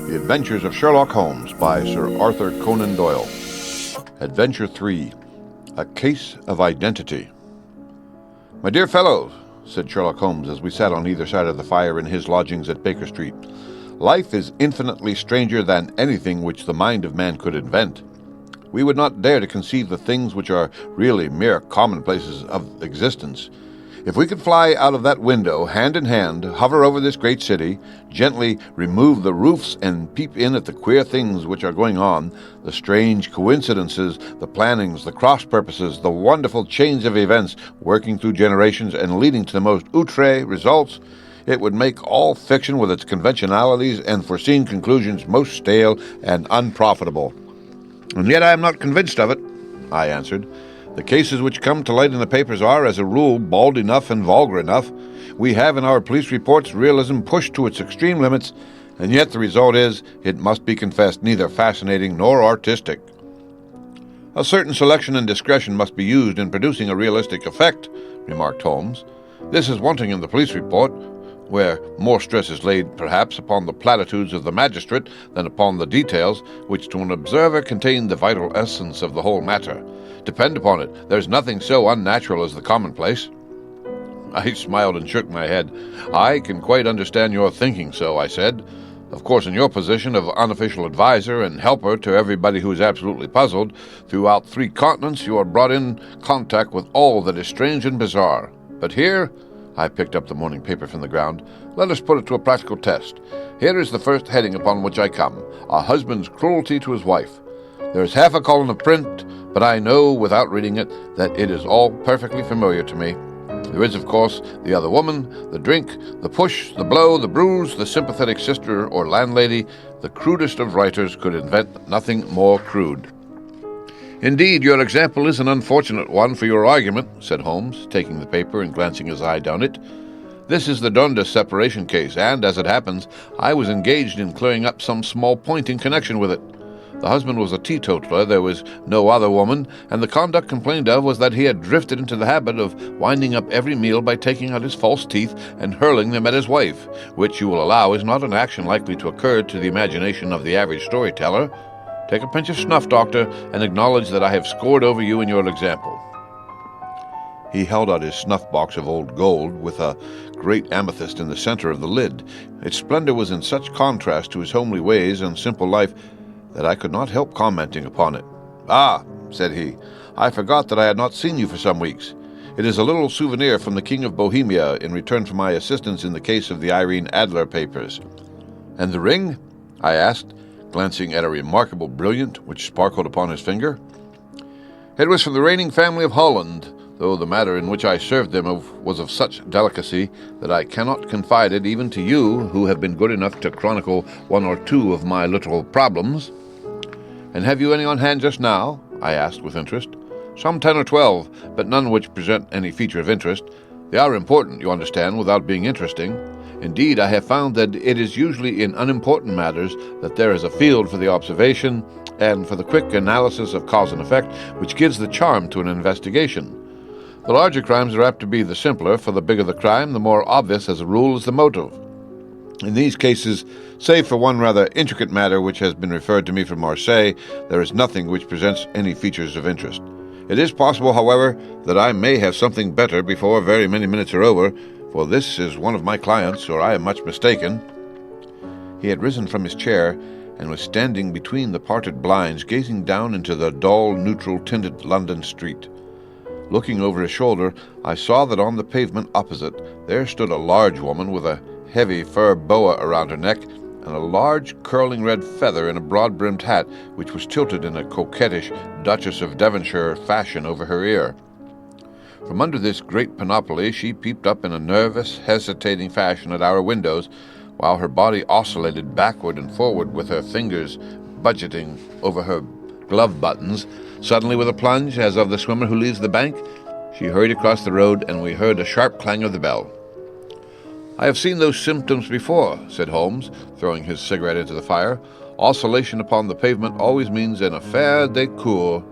The Adventures of Sherlock Holmes by Sir Arthur Conan Doyle. Adventure 3, A Case of Identity. "My dear fellows," said Sherlock Holmes as we sat on either side of the fire in his lodgings at Baker Street, "life is infinitely stranger than anything which the mind of man could invent. We would not dare to conceive the things which are really mere commonplaces of existence. If we could fly out of that window, hand in hand, hover over this great city, gently remove the roofs and peep in at the queer things which are going on, the strange coincidences, the plannings, the cross-purposes, the wonderful chains of events working through generations and leading to the most outre results, it would make all fiction with its conventionalities and foreseen conclusions most stale and unprofitable. And yet I am not convinced of it," I answered. "The cases which come to light in the papers are, as a rule, bald enough and vulgar enough. We have in our police reports realism pushed to its extreme limits, and yet the result is, it must be confessed, neither fascinating nor artistic. A certain selection and discretion must be used in producing a realistic effect," remarked Holmes. "This is wanting in the police report, where more stress is laid, perhaps, upon the platitudes of the magistrate than upon the details, which to an observer contain the vital essence of the whole matter. Depend upon it, there's nothing so unnatural as the commonplace." I smiled and shook my head. "I can quite understand your thinking so," I said. "Of course, in your position of unofficial advisor and helper to everybody who is absolutely puzzled, throughout 3 continents you are brought in contact with all that is strange and bizarre. But here," I picked up the morning paper from the ground, "let us put it to a practical test. Here is the first heading upon which I come, a husband's cruelty to his wife. There is half a column of print, but I know, without reading it, that it is all perfectly familiar to me. There is, of course, the other woman, the drink, the push, the blow, the bruise, the sympathetic sister or landlady. The crudest of writers could invent nothing more crude." "Indeed, your example is an unfortunate one for your argument," said Holmes, taking the paper and glancing his eye down it. "This is the Dundas separation case, and, as it happens, I was engaged in clearing up some small point in connection with it. The husband was a teetotaler, there was no other woman, and the conduct complained of was that he had drifted into the habit of winding up every meal by taking out his false teeth and hurling them at his wife, which, you will allow, is not an action likely to occur to the imagination of the average storyteller. Take a pinch of snuff, Doctor, and acknowledge that I have scored over you in your example." He held out his snuff-box of old gold, with a great amethyst in the center of the lid. Its splendor was in such contrast to his homely ways and simple life that I could not help commenting upon it. "Ah," said he, "I forgot that I had not seen you for some weeks. It is a little souvenir from the King of Bohemia in return for my assistance in the case of the Irene Adler papers." "And the ring?" I asked, glancing at a remarkable brilliant which sparkled upon his finger. "It was from the reigning family of Holland, though the matter in which I served them was of such delicacy that I cannot confide it even to you, who have been good enough to chronicle 1 or 2 of my little problems." "And have you any on hand just now?" I asked with interest. "Some 10 or 12, but none which present any feature of interest. They are important, you understand, without being interesting. Indeed, I have found that it is usually in unimportant matters that there is a field for the observation and for the quick analysis of cause and effect which gives the charm to an investigation. The larger crimes are apt to be the simpler, for the bigger the crime, the more obvious, as a rule, is the motive. In these cases, save for one rather intricate matter which has been referred to me from Marseille, there is nothing which presents any features of interest. It is possible, however, that I may have something better before very many minutes are over, for this is one of my clients, or I am much mistaken." He had risen from his chair and was standing between the parted blinds, gazing down into the dull, neutral-tinted London street. Looking over his shoulder, I saw that on the pavement opposite there stood a large woman with a heavy fur boa around her neck and a large curling red feather in a broad-brimmed hat which was tilted in a coquettish Duchess of Devonshire fashion over her ear. From under this great panoply she peeped up in a nervous, hesitating fashion at our windows, while her body oscillated backward and forward with her fingers budgeting over her glove buttons. Suddenly, with a plunge, as of the swimmer who leaves the bank, she hurried across the road, and we heard a sharp clang of the bell. "I have seen those symptoms before," said Holmes, throwing his cigarette into the fire. "Oscillation upon the pavement always means an affaire de coeur.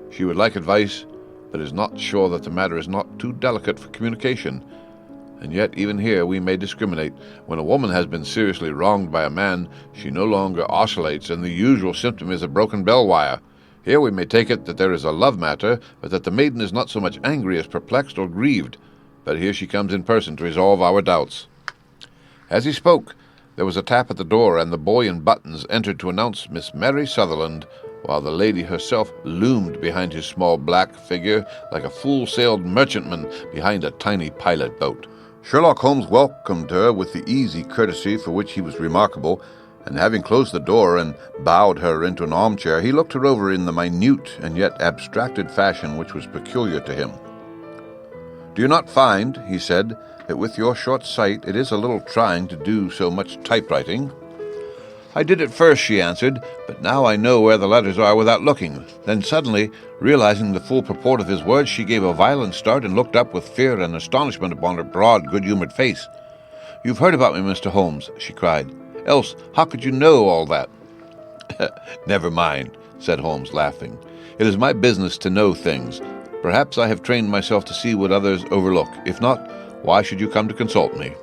She would like advice, but is not sure that the matter is not too delicate for communication. And yet, even here, we may discriminate. When a woman has been seriously wronged by a man, she no longer oscillates, and the usual symptom is a broken bell wire. Here we may take it that there is a love matter, but that the maiden is not so much angry as perplexed or grieved. But here she comes in person to resolve our doubts." As he spoke, there was a tap at the door, and the boy in buttons entered to announce Miss Mary Sutherland, while the lady herself loomed behind his small black figure like a full-sailed merchantman behind a tiny pilot boat. Sherlock Holmes welcomed her with the easy courtesy for which he was remarkable, and having closed the door and bowed her into an armchair, he looked her over in the minute and yet abstracted fashion which was peculiar to him. "Do you not find," he said, "that with your short sight it is a little trying to do so much typewriting?" "I did at first," she answered, "but now I know where the letters are without looking." Then suddenly, realizing the full purport of his words, she gave a violent start and looked up with fear and astonishment upon her broad, good-humored face. "You've heard about me, Mr. Holmes," she cried. "Else, how could you know all that?" "Never mind," said Holmes, laughing. "It is my business to know things. Perhaps I have trained myself to see what others overlook. If not, why should you come to consult me?"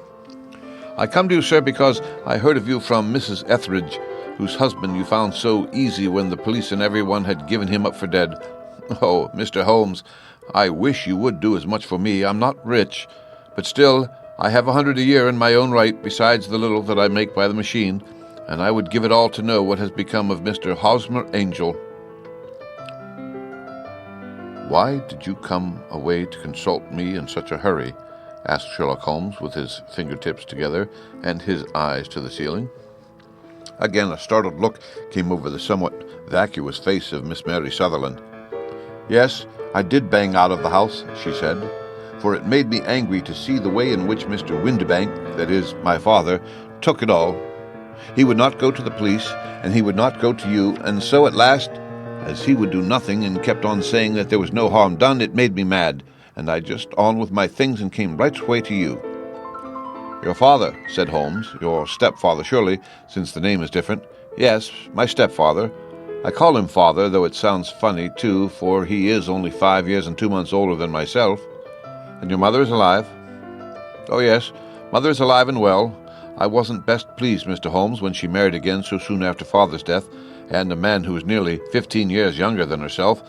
"I come to you, sir, because I heard of you from Mrs. Etheridge, whose husband you found so easy when the police and everyone had given him up for dead. Oh, Mr. Holmes, I wish you would do as much for me. I'm not rich, but still I have 100 a year in my own right, besides the little that I make by the machine, and I would give it all to know what has become of Mr. Hosmer Angel." "Why did you come away to consult me in such a hurry?" asked Sherlock Holmes, with his fingertips together and his eyes to the ceiling. Again a startled look came over the somewhat vacuous face of Miss Mary Sutherland. "Yes, I did bang out of the house," she said, "for it made me angry to see the way in which Mr. Windibank, that is, my father, took it all. He would not go to the police, and he would not go to you, and so at last, as he would do nothing and kept on saying that there was no harm done, it made me mad, and I just on with my things and came right away to you." "Your father," said Holmes. "Your stepfather, surely, since the name is different." "Yes, my stepfather. I call him father, though it sounds funny, too, for he is only 5 years and 2 months older than myself." "And your mother is alive?" "Oh, yes, mother is alive and well. I wasn't best pleased, Mr. Holmes, when she married again so soon after father's death, and a man who was nearly 15 years younger than herself.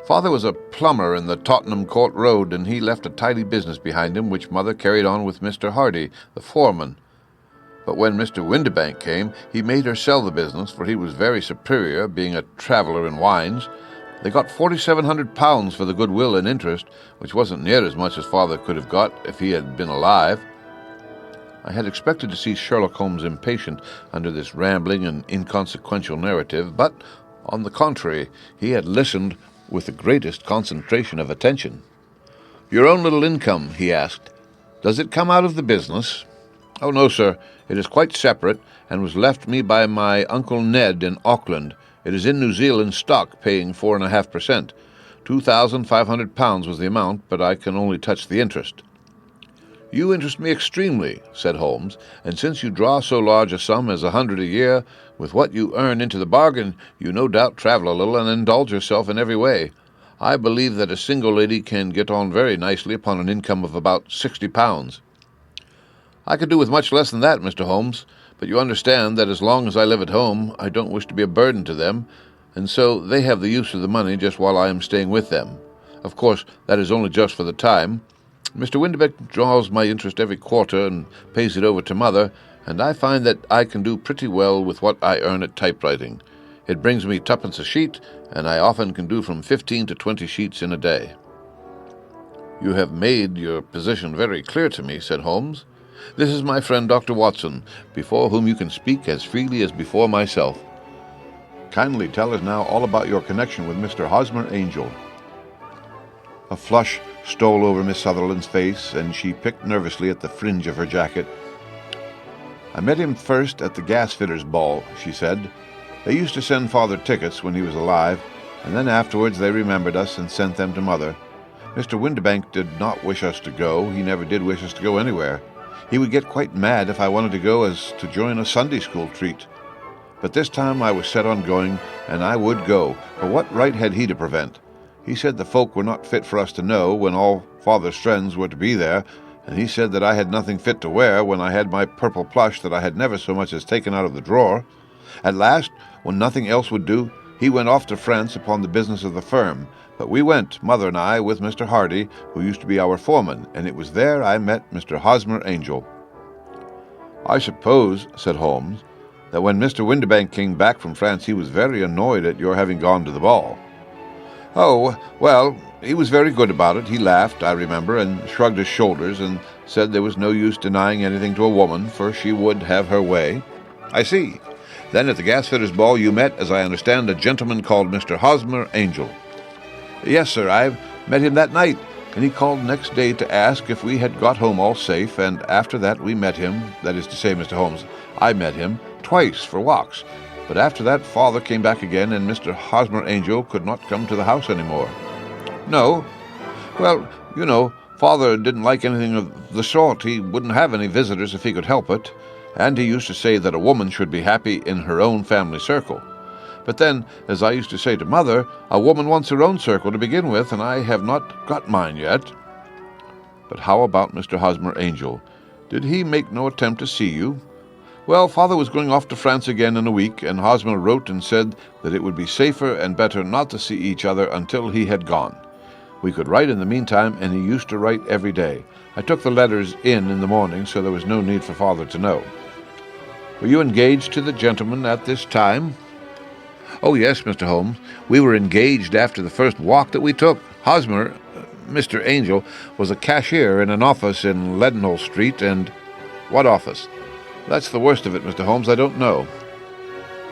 Father was a plumber in the Tottenham Court Road, and he left a tidy business behind him, which mother carried on with Mr. Hardy, the foreman. But when Mr. Windibank came, he made her sell the business, for he was very superior, being a traveller in wines. They got £4,700 for the goodwill and interest, which wasn't near as much as father could have got if he had been alive." I had expected to see Sherlock Holmes impatient under this rambling and inconsequential narrative, but, on the contrary, he had listened with the greatest concentration of attention. "Your own little income," he asked, "does it come out of the business?" "Oh, no, sir. It is quite separate, and was left me by my Uncle Ned in Auckland. It is in New Zealand stock, paying 4.5%. £2,500 was the amount, but I can only touch the interest." "You interest me extremely," said Holmes, "and since you draw so large a sum as 100 a year, with what you earn into the bargain, you no doubt travel a little and indulge yourself in every way. I believe that a single lady can get on very nicely upon an income of about £60. "I could do with much less than that, Mr. Holmes, but you understand that as long as I live at home, I don't wish to be a burden to them, and so they have the use of the money just while I am staying with them. Of course, that is only just for the time. Mr. Windibank draws my interest every quarter and pays it over to mother, and I find that I can do pretty well with what I earn at typewriting. It brings me 2d. a sheet, and I often can do from 15 to 20 sheets in a day." "You have made your position very clear to me," said Holmes. "This is my friend Dr. Watson, before whom you can speak as freely as before myself. Kindly tell us now all about your connection with Mr. Hosmer Angel." A flush stole over Miss Sutherland's face, and she picked nervously at the fringe of her jacket. "I met him first at the gas-fitters' ball," she said. "They used to send father tickets when he was alive, and then afterwards they remembered us and sent them to mother. Mr. Windibank did not wish us to go. He never did wish us to go anywhere. He would get quite mad if I wanted to go as to join a Sunday school treat. But this time I was set on going, and I would go, for what right had he to prevent? He said the folk were not fit for us to know when all father's friends were to be there, and he said that I had nothing fit to wear when I had my purple plush that I had never so much as taken out of the drawer. At last, when nothing else would do, he went off to France upon the business of the firm. But we went, Mother and I, with Mr. Hardy, who used to be our foreman, and it was there I met Mr. Hosmer Angel. I suppose, said Holmes, that when Mr. Windibank came back from France he was very annoyed at your having gone to the ball. Oh, well, he was very good about it. He laughed, I remember, and shrugged his shoulders, and said there was no use denying anything to a woman, for she would have her way. I see. Then at the gasfitters' ball you met, as I understand, a gentleman called Mr. Hosmer Angel. Yes, sir, I met him that night, and he called next day to ask if we had got home all safe, and after that we met him, that is to say, Mr. Holmes, I met him twice for walks. But after that Father came back again, and Mr. Hosmer Angel could not come to the house any more. No? Well, you know, Father didn't like anything of the sort. He wouldn't have any visitors if he could help it, and he used to say that a woman should be happy in her own family circle. But then, as I used to say to Mother, a woman wants her own circle to begin with, and I have not got mine yet. But how about Mr. Hosmer Angel? Did he make no attempt to see you? Well, Father was going off to France again in a week, and Hosmer wrote and said that it would be safer and better not to see each other until he had gone. We could write in the meantime, and he used to write every day. I took the letters in the morning, so there was no need for Father to know. Were you engaged to the gentleman at this time? Oh, yes, Mr. Holmes. We were engaged after the first walk that we took. Hosmer, Mr. Angel, was a cashier in an office in Leadenhall Street, and— What office? That's the worst of it, Mr. Holmes. I don't know.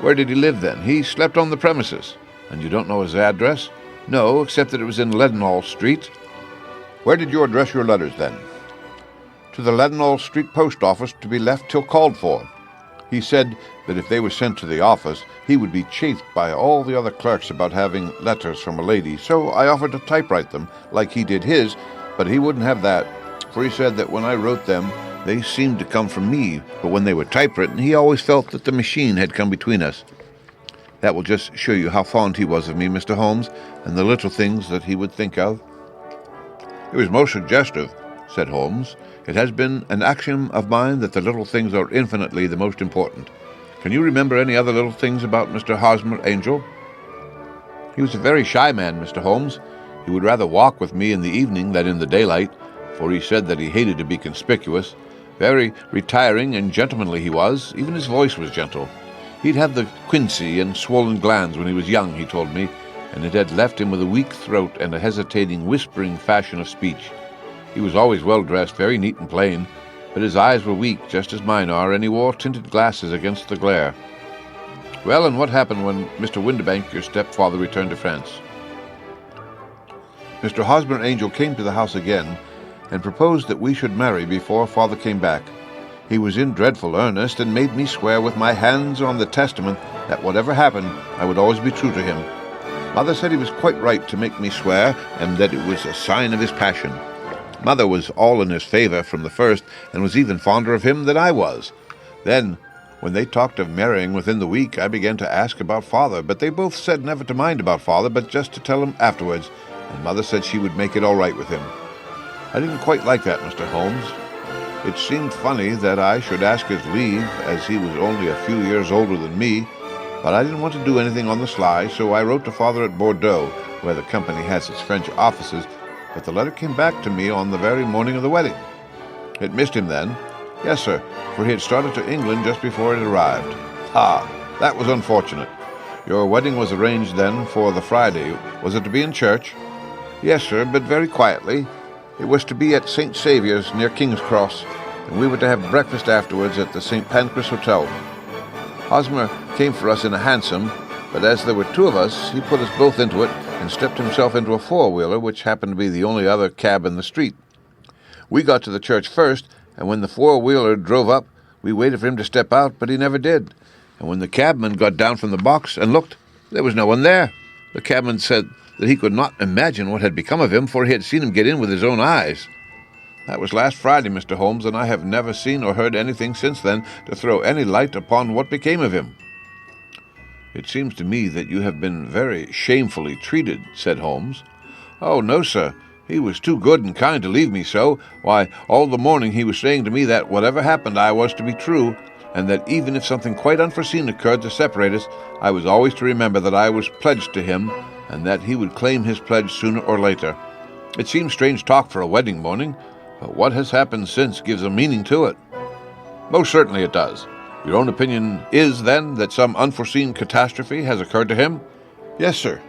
Where did he live, then? He slept on the premises. And you don't know his address? No, except that it was in Leadenhall Street. Where did you address your letters, then? To the Leadenhall Street post office, to be left till called for. He said that if they were sent to the office, he would be chafed by all the other clerks about having letters from a lady, so I offered to typewrite them, like he did his, but he wouldn't have that, for he said that when I wrote them, they seemed to come from me, but when they were typewritten, he always felt that the machine had come between us. That will just show you how fond he was of me, Mr. Holmes, and the little things that he would think of. It was most suggestive, said Holmes. It has been an axiom of mine that the little things are infinitely the most important. Can you remember any other little things about Mr. Hosmer Angel? He was a very shy man, Mr. Holmes. He would rather walk with me in the evening than in the daylight, for he said that he hated to be conspicuous. Very retiring and gentlemanly he was. Even his voice was gentle. He'd had the quinsy and swollen glands when he was young, he told me, and it had left him with a weak throat and a hesitating, whispering fashion of speech. He was always well dressed, very neat and plain, but his eyes were weak, just as mine are, and he wore tinted glasses against the glare. Well, and what happened when Mr. Windibank, your stepfather, returned to France? Mr. Hosmer Angel came to the house again, and proposed that we should marry before Father came back. He was in dreadful earnest, and made me swear with my hands on the testament that whatever happened, I would always be true to him. Mother said he was quite right to make me swear, and that it was a sign of his passion. Mother was all in his favor from the first, and was even fonder of him than I was. Then, when they talked of marrying within the week, I began to ask about Father, but they both said never to mind about Father, but just to tell him afterwards, and Mother said she would make it all right with him. I didn't quite like that, Mr. Holmes. It seemed funny that I should ask his leave, as he was only a few years older than me, but I didn't want to do anything on the sly, so I wrote to Father at Bordeaux, where the company has its French offices, but the letter came back to me on the very morning of the wedding. It missed him then. Yes, sir, for he had started to England just before it arrived. That was unfortunate. Your wedding was arranged then for the Friday. Was it to be in church? Yes, sir, but very quietly. It was to be at St. Saviour's near King's Cross, and we were to have breakfast afterwards at the St. Pancras Hotel. Hosmer came for us in a hansom, but as there were two of us, he put us both into it and stepped himself into a four-wheeler, which happened to be the only other cab in the street. We got to the church first, and when the four-wheeler drove up, we waited for him to step out, but he never did. And when the cabman got down from the box and looked, there was no one there. The cabman said that he could not imagine what had become of him, for he had seen him get in with his own eyes. That was last Friday, Mr. Holmes, and I have never seen or heard anything since then to throw any light upon what became of him. It seems to me that you have been very shamefully treated, said Holmes. Oh, no, sir. He was too good and kind to leave me so. Why, all the morning he was saying to me that whatever happened I was to be true, and that even if something quite unforeseen occurred to separate us, I was always to remember that I was pledged to him, and that he would claim his pledge sooner or later. It seems strange talk for a wedding morning, but what has happened since gives a meaning to it. Most certainly it does. Your own opinion is, then, that some unforeseen catastrophe has occurred to him? Yes, sir.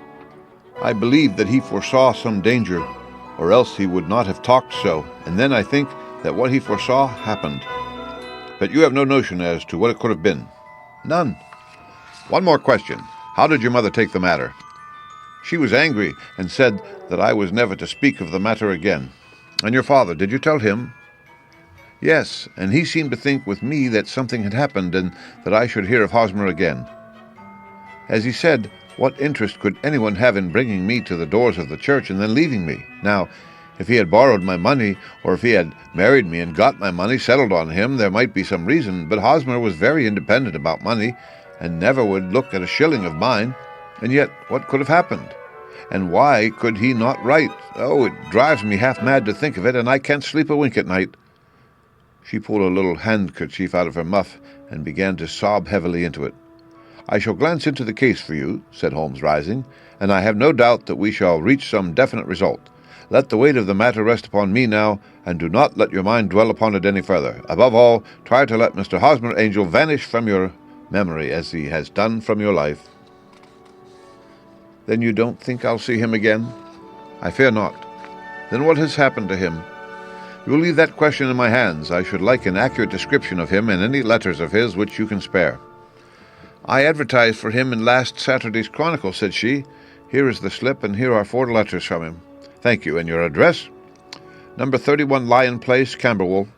I believe that he foresaw some danger, or else he would not have talked so, and then I think that what he foresaw happened. But you have no notion as to what it could have been? None. One more question. How did your mother take the matter? She was angry and said that I was never to speak of the matter again. And your father, did you tell him? Yes, and he seemed to think with me that something had happened and that I should hear of Hosmer again. As he said, what interest could anyone have in bringing me to the doors of the church and then leaving me? Now, if he had borrowed my money, or if he had married me and got my money settled on him, there might be some reason, but Hosmer was very independent about money, and never would look at a shilling of mine. And yet, what could have happened? And why could he not write? Oh, it drives me half mad to think of it, and I can't sleep a wink at night. She pulled a little handkerchief out of her muff and began to sob heavily into it. I shall glance into the case for you, said Holmes, rising, and I have no doubt that we shall reach some definite result. Let the weight of the matter rest upon me now, and do not let your mind dwell upon it any further. Above all, try to let Mr. Hosmer Angel vanish from your memory as he has done from your life. Then you don't think I'll see him again? I fear not. Then what has happened to him? You will leave that question in my hands. I should like an accurate description of him and any letters of his which you can spare. I advertised for him in last Saturday's Chronicle, said she. Here is the slip, and here are 4 letters from him. Thank you. And your address? Number 31 Lion Place, Camberwell.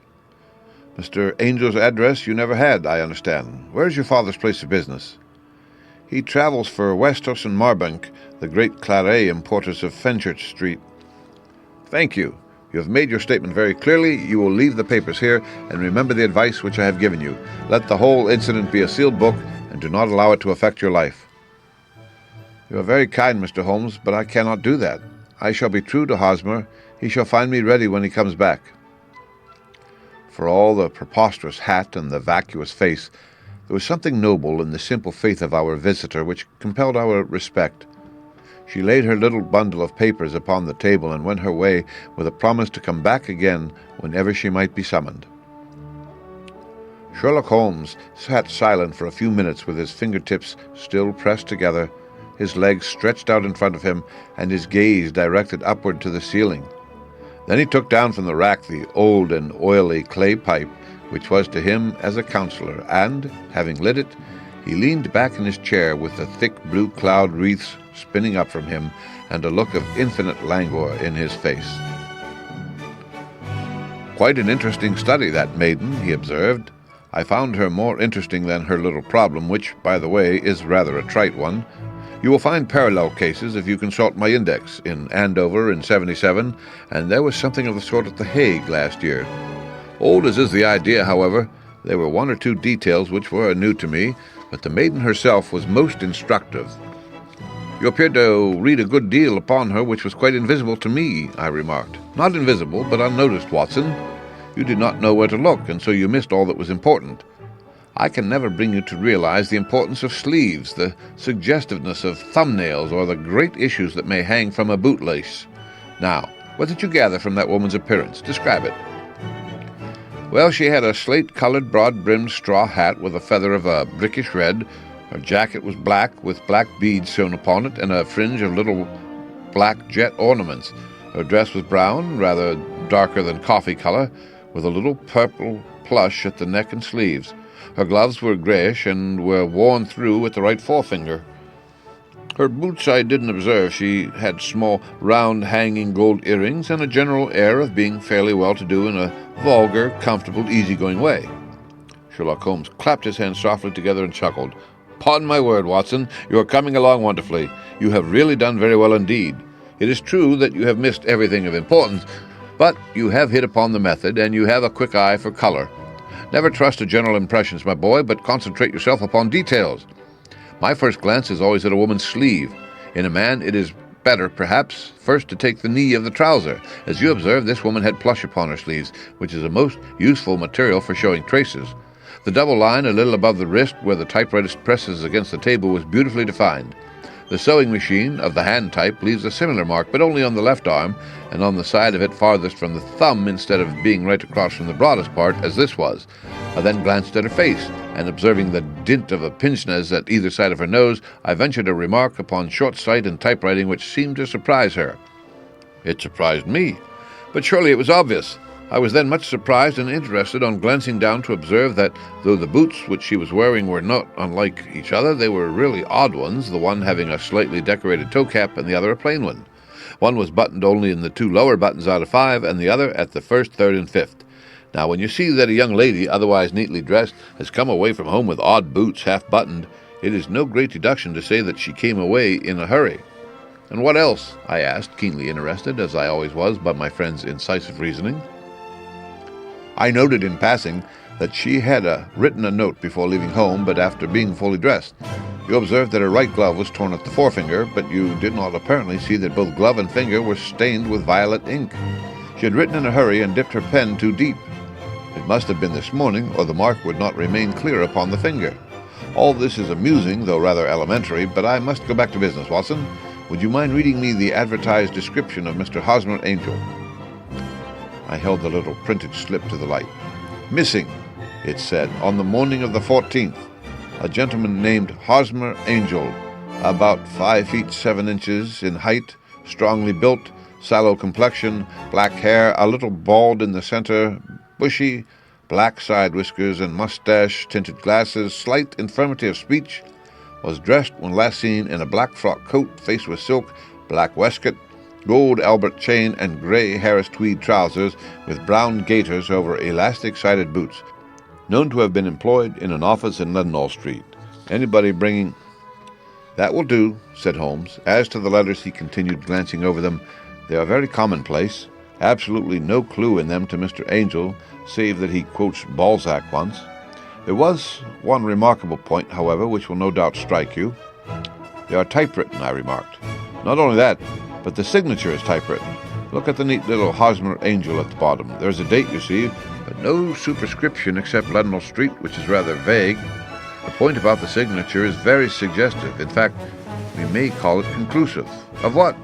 Mr. Angel's address you never had, I understand. Where is your father's place of business? He travels for Westhos and Marbank, the great Claret importers of Fenchurch Street. Thank you. You have made your statement very clearly. You will leave the papers here, and remember the advice which I have given you. Let the whole incident be a sealed book, and do not allow it to affect your life. You are very kind, Mr. Holmes, but I cannot do that. I shall be true to Hosmer. He shall find me ready when he comes back. For all the preposterous hat and the vacuous face, there was something noble in the simple faith of our visitor which compelled our respect. She laid her little bundle of papers upon the table and went her way with a promise to come back again whenever she might be summoned. Sherlock Holmes sat silent for a few minutes with his fingertips still pressed together, his legs stretched out in front of him, and his gaze directed upward to the ceiling. Then he took down from the rack the old and oily clay pipe, which was to him as a counselor, and, having lit it, he leaned back in his chair with the thick blue cloud wreaths spinning up from him, and a look of infinite languor in his face. Quite an interesting study, that maiden, he observed. I found her more interesting than her little problem, which, by the way, is rather a trite one. You will find parallel cases if you consult my index, in Andover in '77, and there was something of the sort at The Hague last year. Old as is the idea, however, there were 1 or 2 details which were new to me, but the maiden herself was most instructive. You appeared to read a good deal upon her which was quite invisible to me, I remarked. Not invisible, but unnoticed, Watson. You did not know where to look, and so you missed all that was important. I can never bring you to realize the importance of sleeves, the suggestiveness of thumbnails, or the great issues that may hang from a bootlace. Now, what did you gather from that woman's appearance? Describe it. Well, she had a slate-colored, broad-brimmed straw hat with a feather of a brickish red. Her jacket was black, with black beads sewn upon it, and a fringe of little black jet ornaments. Her dress was brown, rather darker than coffee color, with a little purple plush at the neck and sleeves. Her gloves were grayish and were worn through at the right forefinger. Her boots I didn't observe. She had small, round, hanging gold earrings and a general air of being fairly well-to-do in a vulgar, comfortable, easy-going way. Sherlock Holmes clapped his hands softly together and chuckled. "'Pon my word, Watson, you are coming along wonderfully. You have really done very well indeed. It is true that you have missed everything of importance, but you have hit upon the method, and you have a quick eye for color. Never trust to general impressions, my boy, but concentrate yourself upon details. My first glance is always at a woman's sleeve. In a man, it is better, perhaps, first to take the knee of the trouser. As you observe, this woman had plush upon her sleeves, which is a most useful material for showing traces. The double line a little above the wrist where the typewriter presses against the table was beautifully defined. The sewing machine of the hand type leaves a similar mark, but only on the left arm, and on the side of it farthest from the thumb instead of being right across from the broadest part, as this was. I then glanced at her face, and observing the dint of a pince-nez at either side of her nose, I ventured a remark upon short sight and typewriting which seemed to surprise her. It surprised me, but surely it was obvious. I was then much surprised and interested on glancing down to observe that, though the boots which she was wearing were not unlike each other, they were really odd ones, the one having a slightly decorated toe cap and the other a plain one. One was buttoned only in the 2 lower buttons out of 5, and the other at the 1st, 3rd, and 5th. Now, when you see that a young lady, otherwise neatly dressed, has come away from home with odd boots half-buttoned, it is no great deduction to say that she came away in a hurry. "And what else?" I asked, keenly interested, as I always was, by my friend's incisive reasoning. I noted in passing that she had written a note before leaving home, but after being fully dressed. You observed that her right glove was torn at the forefinger, but you did not apparently see that both glove and finger were stained with violet ink. She had written in a hurry and dipped her pen too deep. It must have been this morning, or the mark would not remain clear upon the finger. All this is amusing, though rather elementary, but I must go back to business, Watson. Would you mind reading me the advertised description of Mr. Hosmer Angel? I held the little printed slip to the light. "Missing," it said, "on the morning of the 14th. A gentleman named Hosmer Angel, about 5 feet 7 inches in height, strongly built, sallow complexion, black hair, a little bald in the center, bushy, black side whiskers and mustache, tinted glasses, slight infirmity of speech, was dressed when last seen in a black frock coat faced with silk, black waistcoat, gold Albert chain, and grey Harris tweed trousers with brown gaiters over elastic-sided boots. Known to have been employed in an office in Leadenhall Street. Anybody bringing—" "That will do," said Holmes. "As to the letters," he continued, glancing over them, "they are very commonplace. Absolutely no clue in them to Mr. Angel, save that he quotes Balzac once. There was one remarkable point, however, which will no doubt strike you. They are typewritten," I remarked. "Not only that, but the signature is typewritten. Look at the neat little Hosmer Angel at the bottom. There's a date, you see, but no superscription except Leadenhall Street, which is rather vague. The point about the signature is very suggestive. In fact, we may call it conclusive." "Of what?"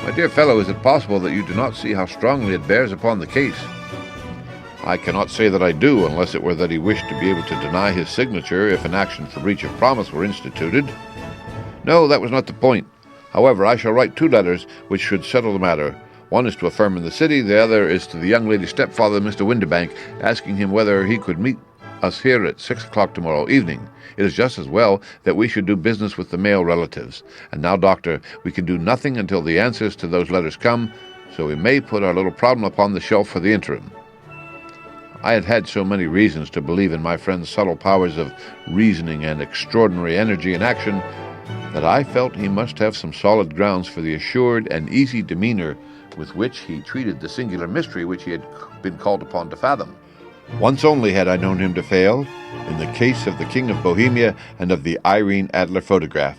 "My dear fellow, is it possible that you do not see how strongly it bears upon the case?" "I cannot say that I do, unless it were that he wished to be able to deny his signature if an action for breach of promise were instituted." "No, that was not the point. However, I shall write 2 letters which should settle the matter. One is to a firm in the city, the other is to the young lady's stepfather, Mr. Windibank, asking him whether he could meet us here at 6 o'clock tomorrow evening. It is just as well that we should do business with the male relatives. And now, Doctor, we can do nothing until the answers to those letters come, so we may put our little problem upon the shelf for the interim." I had had so many reasons to believe in my friend's subtle powers of reasoning and extraordinary energy in action that I felt he must have some solid grounds for the assured and easy demeanor with which he treated the singular mystery which he had been called upon to fathom. Once only had I known him to fail, in the case of the King of Bohemia and of the Irene Adler photograph.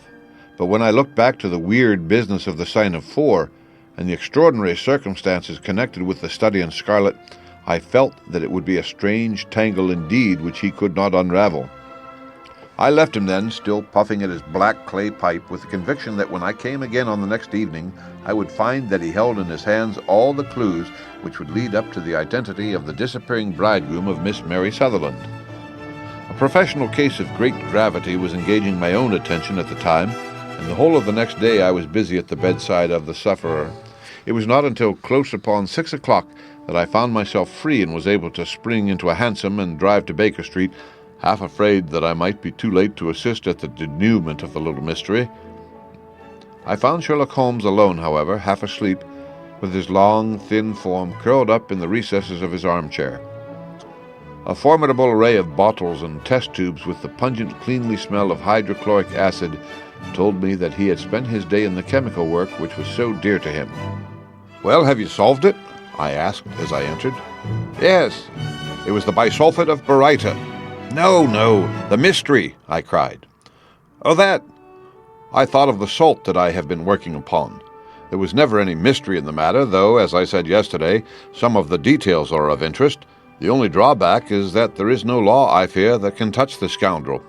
But when I looked back to the weird business of the sign of 4 and the extraordinary circumstances connected with the study in scarlet, I felt that it would be a strange tangle indeed which he could not unravel. I left him then, still puffing at his black clay pipe, with the conviction that when I came again on the next evening, I would find that he held in his hands all the clues which would lead up to the identity of the disappearing bridegroom of Miss Mary Sutherland. A professional case of great gravity was engaging my own attention at the time, and the whole of the next day I was busy at the bedside of the sufferer. It was not until close upon 6 o'clock that I found myself free and was able to spring into a hansom and drive to Baker Street, half afraid that I might be too late to assist at the denouement of the little mystery. I found Sherlock Holmes alone, however, half asleep, with his long, thin form curled up in the recesses of his armchair. A formidable array of bottles and test tubes with the pungent, cleanly smell of hydrochloric acid told me that he had spent his day in the chemical work which was so dear to him. "Well, have you solved it?" I asked as I entered. "Yes. It was the bisulfate of baryta." No, the mystery," I cried. "Oh, that! I thought of the salt that I have been working upon. There was never any mystery in the matter, though, as I said yesterday, some of the details are of interest. The only drawback is that there is no law, I fear, that can touch the scoundrel.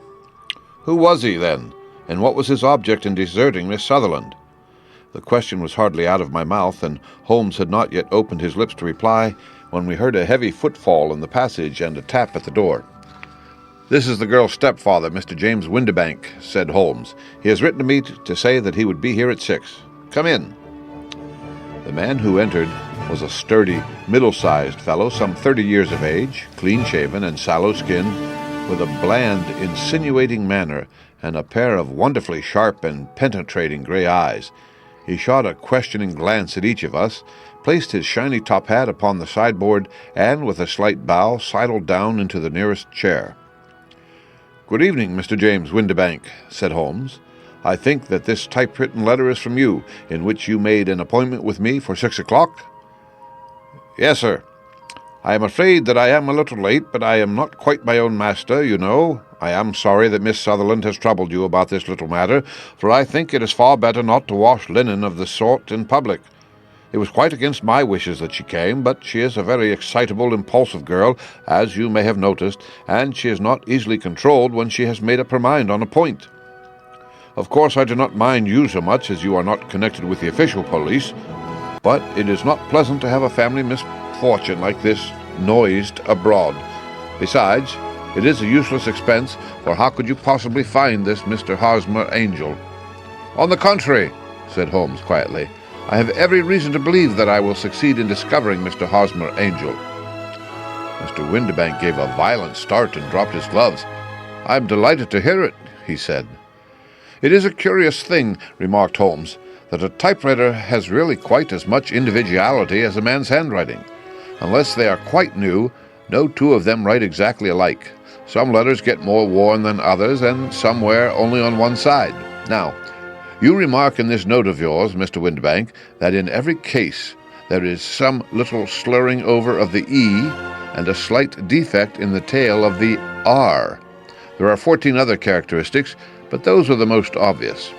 Who was he, then, and what was his object in deserting Miss Sutherland? The question was hardly out of my mouth, and Holmes had not yet opened his lips to reply, when we heard a heavy footfall in the passage and a tap at the door. "This is the girl's stepfather, Mr. James Windibank," said Holmes. "He has written to me to say that he would be here at 6. Come in." The man who entered was a sturdy, middle-sized fellow, some 30 years of age, clean-shaven and sallow-skinned, with a bland, insinuating manner and a pair of wonderfully sharp and penetrating gray eyes. He shot a questioning glance at each of us, placed his shiny top hat upon the sideboard, and, with a slight bow, sidled down into the nearest chair. "Good evening, Mr. James Windibank," said Holmes. "I think that this typewritten letter is from you, in which you made an appointment with me for 6 o'clock?" "Yes, sir. I am afraid that I am a little late, but I am not quite my own master, you know. I am sorry that Miss Sutherland has troubled you about this little matter, for I think it is far better not to wash linen of this sort in public. It was quite against my wishes that she came, but she is a very excitable, impulsive girl, as you may have noticed, and she is not easily controlled when she has made up her mind on a point. Of course, I do not mind you so much as you are not connected with the official police, but it is not pleasant to have a family misfortune like this noised abroad. Besides, it is a useless expense, for how could you possibly find this Mr. Hosmer Angel?" "On the contrary," said Holmes quietly, "I have every reason to believe that I will succeed in discovering Mr. Hosmer Angel." Mr. Windibank gave a violent start and dropped his gloves. "I am delighted to hear it," he said. "It is a curious thing," remarked Holmes, "that a typewriter has really quite as much individuality as a man's handwriting. Unless they are quite new, no two of them write exactly alike. Some letters get more worn than others, and some wear only on one side. Now, you remark in this note of yours, Mr. Windibank, that in every case there is some little slurring over of the E and a slight defect in the tail of the R. There are 14 other characteristics, but those are the most obvious."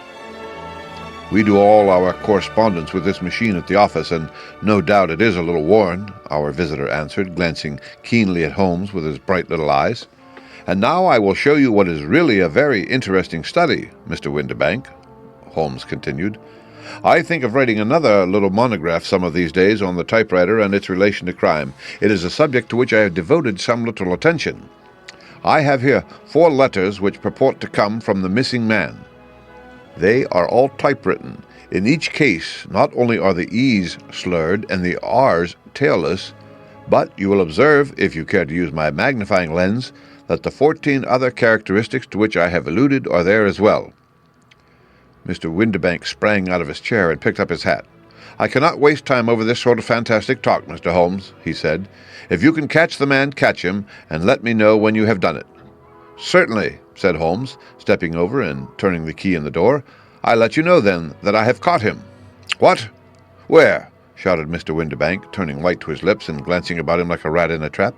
"We do all our correspondence with this machine at the office, and no doubt it is a little worn," our visitor answered, glancing keenly at Holmes with his bright little eyes. "And now I will show you what is really a very interesting study, Mr. Windibank," Holmes continued. "I think of writing another little monograph some of these days on the typewriter and its relation to crime. It is a subject to which I have devoted some little attention. I have here 4 letters which purport to come from the missing man. They are all typewritten. In each case, not only are the E's slurred and the R's tailless, but you will observe, if you care to use my magnifying lens, that the 14 other characteristics to which I have alluded are there as well." Mr. Windibank sprang out of his chair and picked up his hat. "I cannot waste time over this sort of fantastic talk, Mr. Holmes," he said. "If you can catch the man, catch him, and let me know when you have done it." "Certainly," said Holmes, stepping over and turning the key in the door. "I'll let you know, then, that I have caught him." "What? Where?" shouted Mr. Windibank, turning white to his lips and glancing about him like a rat in a trap.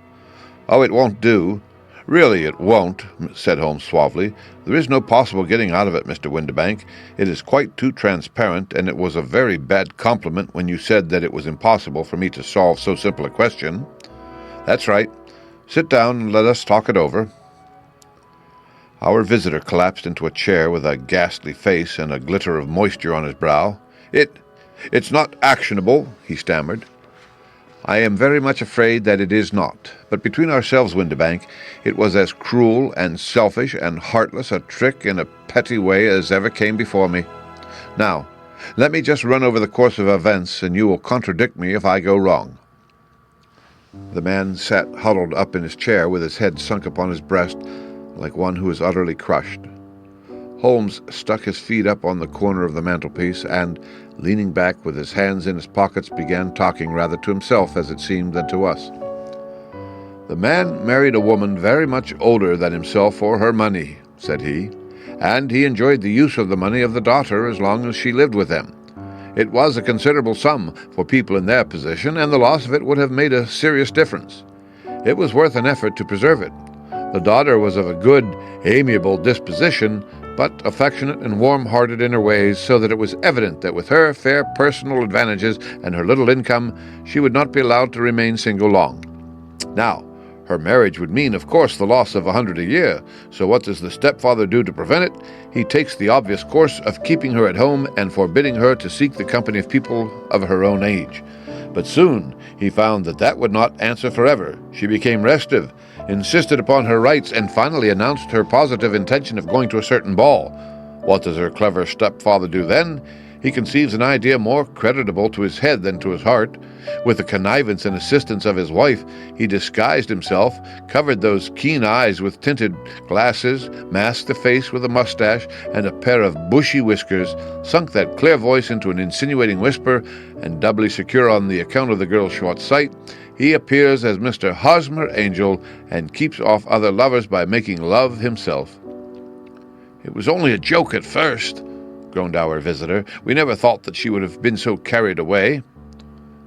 "Oh, it won't do. Really, it won't," said Holmes suavely. "There is no possible getting out of it, Mr. Windibank. It is quite too transparent, and it was a very bad compliment when you said that it was impossible for me to solve so simple a question. That's right. Sit down and let us talk it over." Our visitor collapsed into a chair with a ghastly face and a glitter of moisture on his brow. It's not actionable," he stammered. "I am very much afraid that it is not. But between ourselves, Windibank, it was as cruel and selfish and heartless a trick in a petty way as ever came before me. Now, let me just run over the course of events, and you will contradict me if I go wrong." The man sat huddled up in his chair with his head sunk upon his breast, like one who is utterly crushed. Holmes stuck his feet up on the corner of the mantelpiece and, leaning back with his hands in his pockets, began talking rather to himself, as it seemed, than to us. "The man married a woman very much older than himself for her money," said he, "and he enjoyed the use of the money of the daughter as long as she lived with them. It was a considerable sum for people in their position, and the loss of it would have made a serious difference. It was worth an effort to preserve it. The daughter was of a good, amiable disposition, but affectionate and warm-hearted in her ways, so that it was evident that with her fair personal advantages and her little income, she would not be allowed to remain single long. Now, her marriage would mean, of course, the loss of $100 a year, so what does the stepfather do to prevent it? He takes the obvious course of keeping her at home and forbidding her to seek the company of people of her own age. But soon he found that that would not answer forever. She became restive, insisted upon her rights, and finally announced her positive intention of going to a certain ball. What does her clever stepfather do then? He conceives an idea more creditable to his head than to his heart. With the connivance and assistance of his wife, he disguised himself, covered those keen eyes with tinted glasses, masked the face with a mustache and a pair of bushy whiskers, sunk that clear voice into an insinuating whisper, and doubly secure on the account of the girl's short sight, he appears as Mr. Hosmer Angel and keeps off other lovers by making love himself. "It was only a joke at first," groaned our visitor. "We never thought that she would have been so carried away."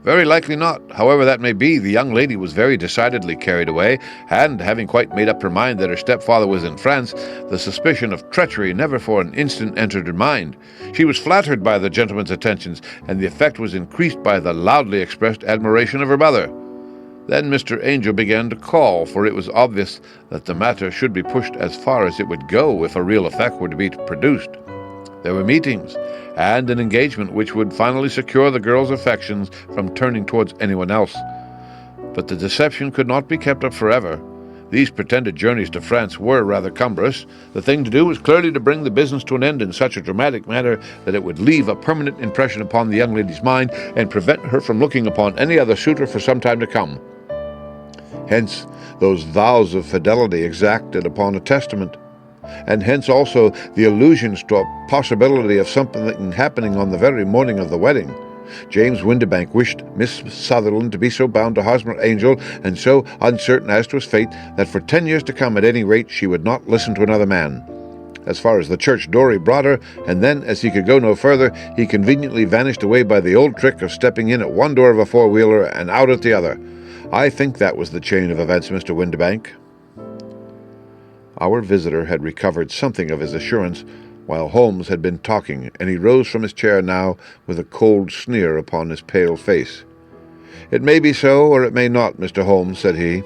"Very likely not. However that may be, the young lady was very decidedly carried away, and, having quite made up her mind that her stepfather was in France, the suspicion of treachery never for an instant entered her mind. She was flattered by the gentleman's attentions, and the effect was increased by the loudly expressed admiration of her mother. Then Mr. Angel began to call, for it was obvious that the matter should be pushed as far as it would go if a real effect were to be produced. There were meetings, and an engagement which would finally secure the girl's affections from turning towards anyone else. But the deception could not be kept up forever. These pretended journeys to France were rather cumbrous. The thing to do was clearly to bring the business to an end in such a dramatic manner that it would leave a permanent impression upon the young lady's mind and prevent her from looking upon any other suitor for some time to come. Hence those vows of fidelity exacted upon a testament, and hence also the allusions to a possibility of something happening on the very morning of the wedding. James Windibank wished Miss Sutherland to be so bound to Hosmer Angel and so uncertain as to his fate that for 10 years to come, at any rate, she would not listen to another man. As far as the church door he brought her, and then, as he could go no further, he conveniently vanished away by the old trick of stepping in at one door of a four-wheeler and out at the other. I think that was the chain of events, Mr. Windibank." Our visitor had recovered something of his assurance while Holmes had been talking, and he rose from his chair now with a cold sneer upon his pale face. "It may be so, or it may not, Mr. Holmes," said he.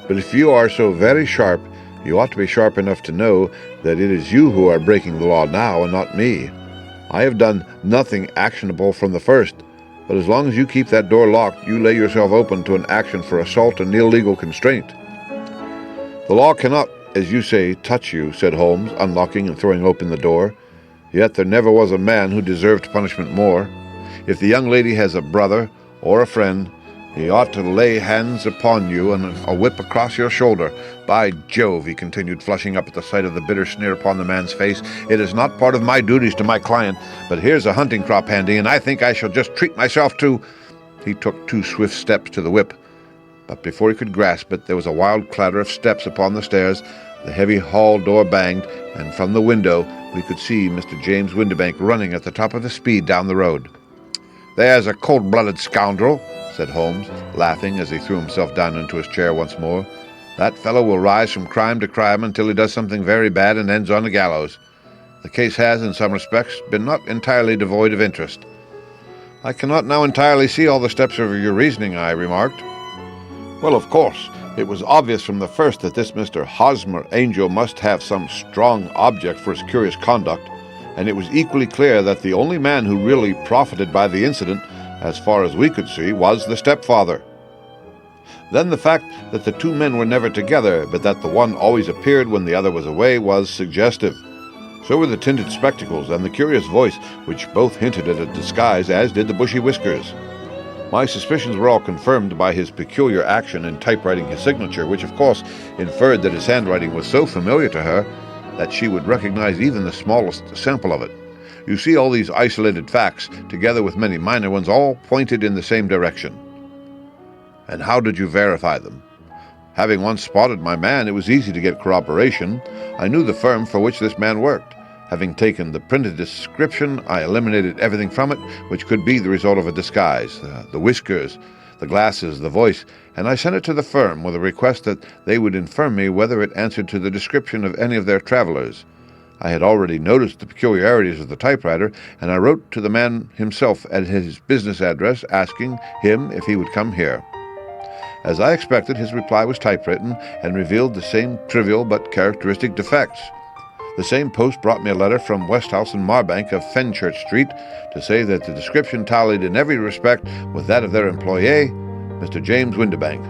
"But if you are so very sharp, you ought to be sharp enough to know that it is you who are breaking the law now, and not me. I have done nothing actionable from the first, but as long as you keep that door locked, you lay yourself open to an action for assault and illegal constraint." "The law cannot, as you say, touch you," said Holmes, unlocking and throwing open the door. "Yet there never was a man who deserved punishment more. If the young lady has a brother or a friend, he ought to lay hands upon you and a whip across your shoulder. By Jove," he continued, flushing up at the sight of the bitter sneer upon the man's face, "it is not part of my duties to my client, but here's a hunting crop handy, and I think I shall just treat myself to—" He took 2 swift steps to the whip, but before he could grasp it, there was a wild clatter of steps upon the stairs, the heavy hall door banged, and from the window we could see Mr. James Windibank running at the top of his speed down the road. "There's a cold-blooded scoundrel," said Holmes, laughing as he threw himself down into his chair once more. "That fellow will rise from crime to crime until he does something very bad and ends on the gallows. The case has, in some respects, been not entirely devoid of interest." "I cannot now entirely see all the steps of your reasoning," I remarked. "Well, of course, it was obvious from the first that this Mr. Hosmer Angel must have some strong object for his curious conduct, and it was equally clear that the only man who really profited by the incident, as far as we could see, was the stepfather. Then the fact that the 2 men were never together, but that the one always appeared when the other was away, was suggestive. So were the tinted spectacles and the curious voice, which both hinted at a disguise, as did the bushy whiskers. My suspicions were all confirmed by his peculiar action in typewriting his signature, which of course inferred that his handwriting was so familiar to her that she would recognize even the smallest sample of it. You see, all these isolated facts, together with many minor ones, all pointed in the same direction." "And how did you verify them?" "Having once spotted my man, it was easy to get corroboration. I knew the firm for which this man worked. Having taken the printed description, I eliminated everything from it which could be the result of a disguise, the whiskers, the glasses, the voice, and I sent it to the firm with a request that they would inform me whether it answered to the description of any of their travelers. I had already noticed the peculiarities of the typewriter, and I wrote to the man himself at his business address, asking him if he would come here. As I expected, his reply was typewritten and revealed the same trivial but characteristic defects. The same post brought me a letter from Westhouse and Marbank of Fenchurch Street to say that the description tallied in every respect with that of their employé, Mr. James Windibank.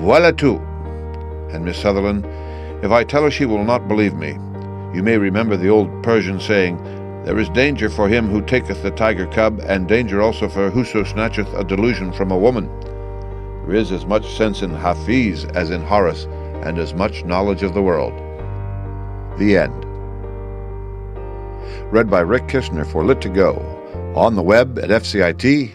Voilà tout! And Miss Sutherland, if I tell her she will not believe me. You may remember the old Persian saying, "There is danger for him who taketh the tiger cub, and danger also for whoso snatcheth a delusion from a woman." There is as much sense in Hafiz as in Horace, and as much knowledge of the world. The end. Read by Rick Kishner for Lit2Go, on the web at fcit.usf.edu.